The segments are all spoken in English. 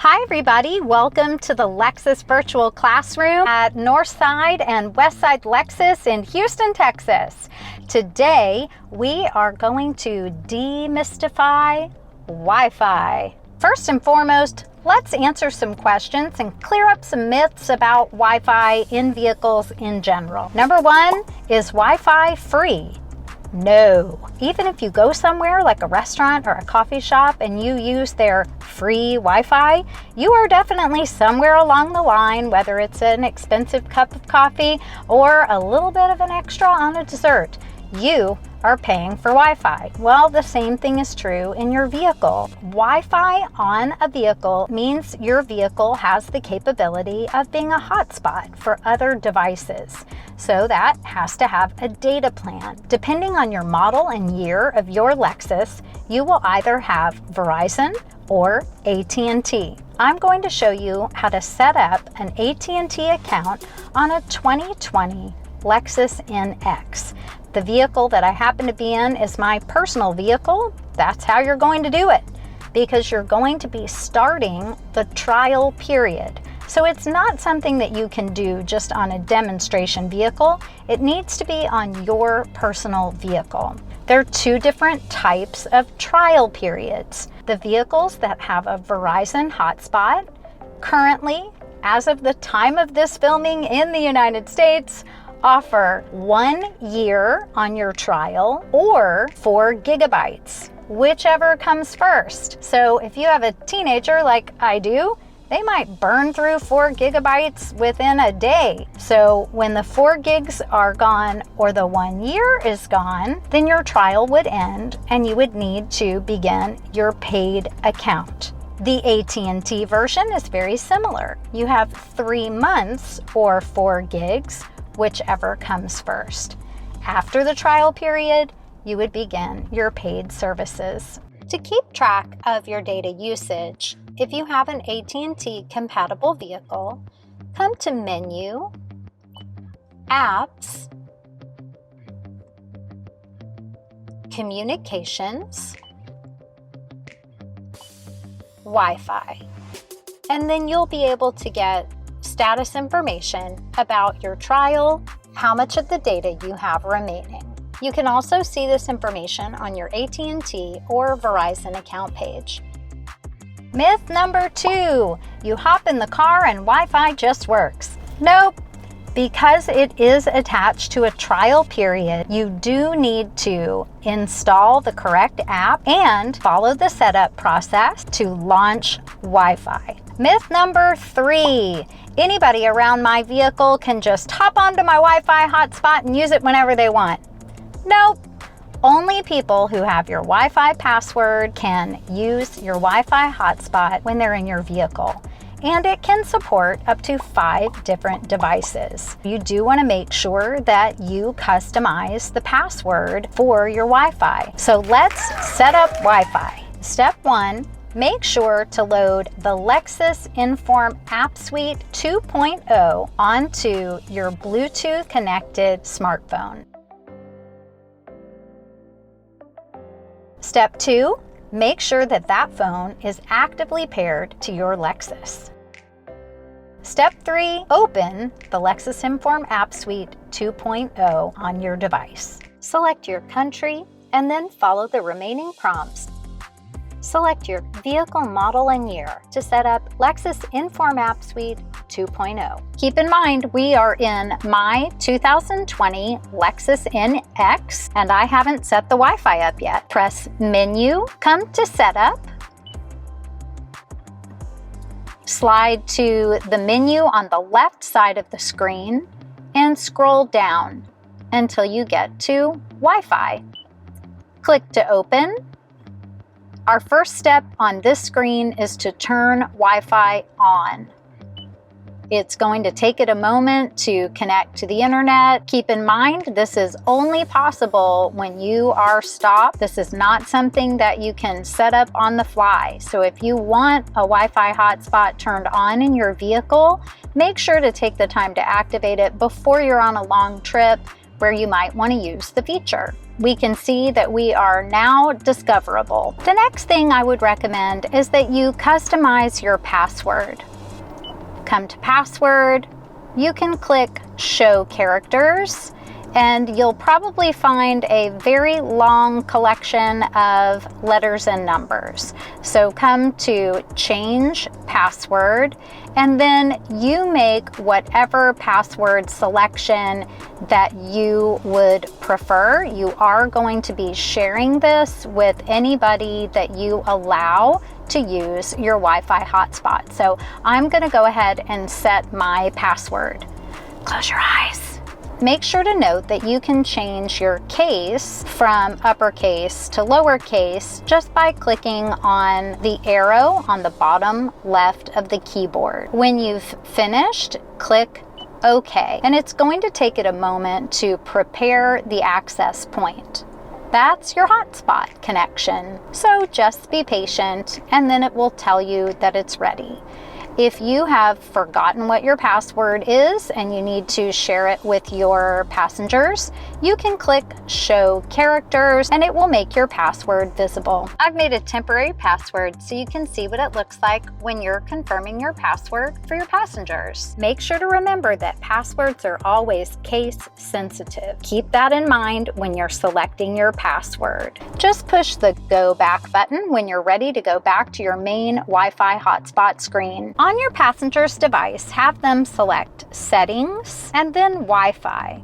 Hi everybody, welcome to the Lexus virtual classroom at Northside and Westside Lexus in Houston, Texas. Today we are going to demystify Wi-Fi. First and foremost, let's answer some questions and clear up some myths about Wi-Fi in vehicles in general. Number one, is Wi-Fi free? No. Even if you go somewhere like a restaurant or a coffee shop and you use their free Wi-Fi, you are definitely somewhere along the line, whether it's an expensive cup of coffee or a little bit of an extra on a dessert, you are paying for Wi-Fi. Well, the same thing is true in your vehicle. Wi-Fi on a vehicle means your vehicle has the capability of being a hotspot for other devices. So that has to have a data plan. Depending on your model and year of your Lexus, you will either have Verizon or AT&T. I'm going to show you how to set up an AT&T account on a 2020 Lexus NX. The vehicle that I happen to be in is my personal vehicle. That's how you're going to do it, because you're going to be starting the trial period. So it's not something that you can do just on a demonstration vehicle. It needs to be on your personal vehicle. There are two different types of trial periods. The vehicles that have a Verizon hotspot, currently, as of the time of this filming in the United States, offer 1 year on your trial or 4 gigabytes, whichever comes first. So if you have a teenager like I do, they might burn through 4 gigabytes within a day. So when the 4 gigs are gone or the 1 year is gone, then your trial would end and you would need to begin your paid account. The AT&T version is very similar. You have 3 months or 4 gigs, whichever comes first. After the trial period, you would begin your paid services. To keep track of your data usage, if you have an AT&T compatible vehicle, come to Menu, Apps, Communications, Wi-Fi, and then you'll be able to get status information about your trial, how much of the data you have remaining. You can also see this information on your AT&T or Verizon account page. Myth number 2, you hop in the car and Wi-Fi just works. Nope. Because it is attached to a trial period, you do need to install the correct app and follow the setup process to launch Wi-Fi. Myth number 3, anybody around my vehicle can just hop onto my Wi-Fi hotspot and use it whenever they want. Nope. Only people who have your Wi-Fi password can use your Wi-Fi hotspot when they're in your vehicle. And it can support up to 5 different devices. You do want to make sure that you customize the password for your Wi-Fi. So let's set up Wi-Fi. Step 1, make sure to load the Lexus Inform App Suite 2.0 onto your Bluetooth connected smartphone. Step 2, make sure that that phone is actively paired to your Lexus. Step 3, open the Lexus Inform App Suite 2.0 on your device. Select your country and then follow the remaining prompts. Select your vehicle model and year to set up Lexus Inform App Suite 2.0. Keep in mind, we are in my 2020 Lexus NX and I haven't set the Wi-Fi up yet. Press Menu, come to Setup, slide to the menu on the left side of the screen and scroll down until you get to Wi-Fi. Click to open. Our first step on this screen is to turn Wi-Fi on. It's going to take it a moment to connect to the internet. Keep in mind, this is only possible when you are stopped. This is not something that you can set up on the fly. So if you want a Wi-Fi hotspot turned on in your vehicle, make sure to take the time to activate it before you're on a long trip where you might want to use the feature. We can see that we are now discoverable. The next thing I would recommend is that you customize your password. Come to password, you can click show characters, and you'll probably find a very long collection of letters and numbers. So come to change password, and then you make whatever password selection that you would prefer. You are going to be sharing this with anybody that you allow to use your Wi-Fi hotspot. So I'm going to go ahead and set my password. Close your eyes. Make sure to note that you can change your case from uppercase to lowercase just by clicking on the arrow on the bottom left of the keyboard. When you've finished, click OK, and it's going to take it a moment to prepare the access point. That's your hotspot connection. So just be patient, and then it will tell you that it's ready. If you have forgotten what your password is and you need to share it with your passengers, you can click show characters and it will make your password visible. I've made a temporary password so you can see what it looks like when you're confirming your password for your passengers. Make sure to remember that passwords are always case sensitive. Keep that in mind when you're selecting your password. Just push the go back button when you're ready to go back to your main Wi-Fi hotspot screen. On your passenger's device, have them select Settings and then Wi-Fi.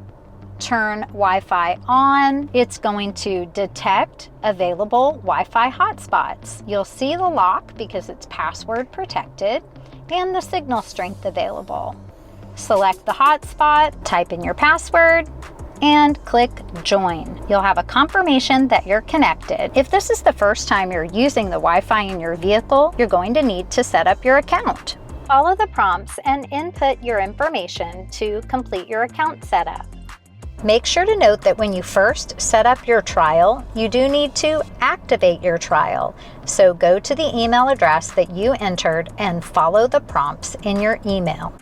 Turn Wi-Fi on. It's going to detect available Wi-Fi hotspots. You'll see the lock because it's password protected and the signal strength available. Select the hotspot, type in your password, and click Join. You'll have a confirmation that you're connected. If this is the first time you're using the Wi-Fi in your vehicle, you're going to need to set up your account. Follow the prompts and input your information to complete your account setup. Make sure to note that when you first set up your trial, you do need to activate your trial. So go to the email address that you entered and follow the prompts in your email.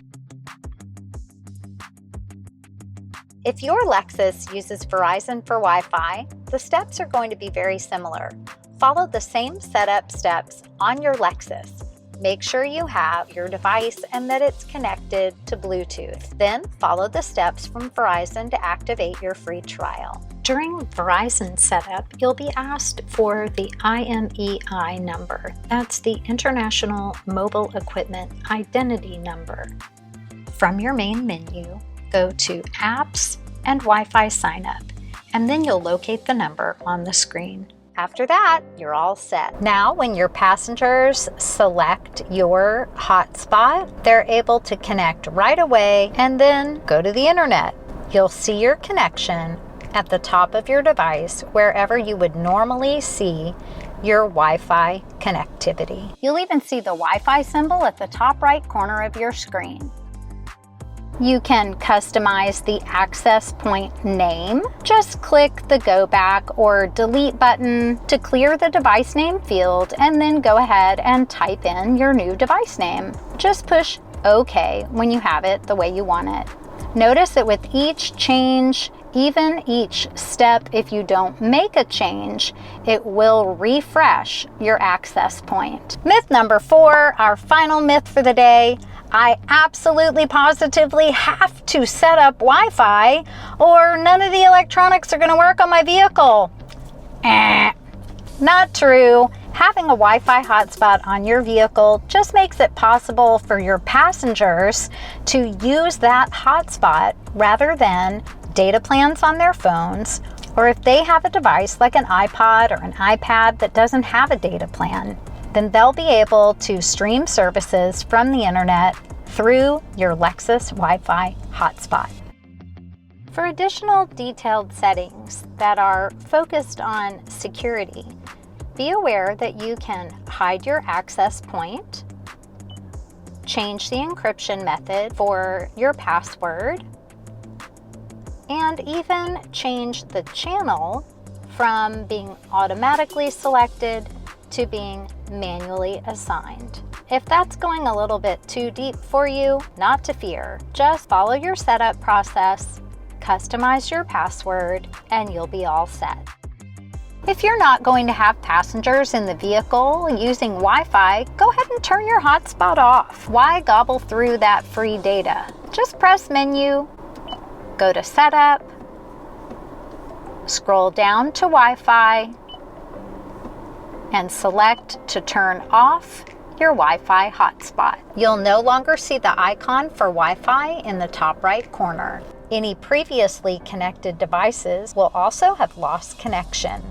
If your Lexus uses Verizon for Wi-Fi, the steps are going to be very similar. Follow the same setup steps on your Lexus. Make sure you have your device and that it's connected to Bluetooth. Then follow the steps from Verizon to activate your free trial. During Verizon Setup, you'll be asked for the IMEI number. That's the International Mobile Equipment Identity Number. From your main menu, go to Apps and Wi-Fi Sign Up, and then you'll locate the number on the screen. After that, you're all set. Now, when your passengers select your hotspot, they're able to connect right away and then go to the internet. You'll see your connection at the top of your device wherever you would normally see your Wi-Fi connectivity. You'll even see the Wi-Fi symbol at the top right corner of your screen. You can customize the access point name. Just click the go back or delete button to clear the device name field and then go ahead and type in your new device name. Just push OK when you have it the way you want it. Notice that with each change, even each step, if you don't make a change, it will refresh your access point. Myth number 4, our final myth for the day. I absolutely positively have to set up Wi-Fi or none of the electronics are going to work on my vehicle. Not true. Having a Wi-Fi hotspot on your vehicle just makes it possible for your passengers to use that hotspot rather than data plans on their phones, or if they have a device like an iPod or an iPad that doesn't have a data plan, then they'll be able to stream services from the internet through your Lexus Wi-Fi hotspot. For additional detailed settings that are focused on security, be aware that you can hide your access point, change the encryption method for your password, and even change the channel from being automatically selected to being manually assigned. If that's going a little bit too deep for you, not to fear. Just follow your setup process, customize your password, and you'll be all set. If you're not going to have passengers in the vehicle using Wi-Fi, go ahead and turn your hotspot off. Why gobble through that free data? Just press Menu, go to Setup, scroll down to Wi-Fi, and select to turn off your Wi-Fi hotspot. You'll no longer see the icon for Wi-Fi in the top right corner. Any previously connected devices will also have lost connection.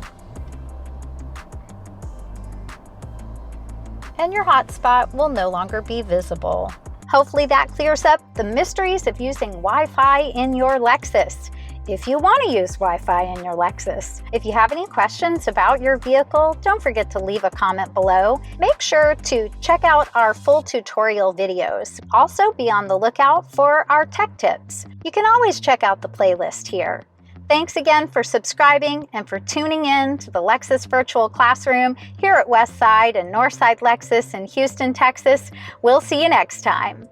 And your hotspot will no longer be visible. Hopefully that clears up the mysteries of using Wi-Fi in your Lexus, if you want to use Wi-Fi in your Lexus. If you have any questions about your vehicle, don't forget to leave a comment below. Make sure to check out our full tutorial videos. Also, be on the lookout for our tech tips. You can always check out the playlist here. Thanks again for subscribing and for tuning in to the Lexus Virtual Classroom here at Westside and Northside Lexus in Houston, Texas. We'll see you next time.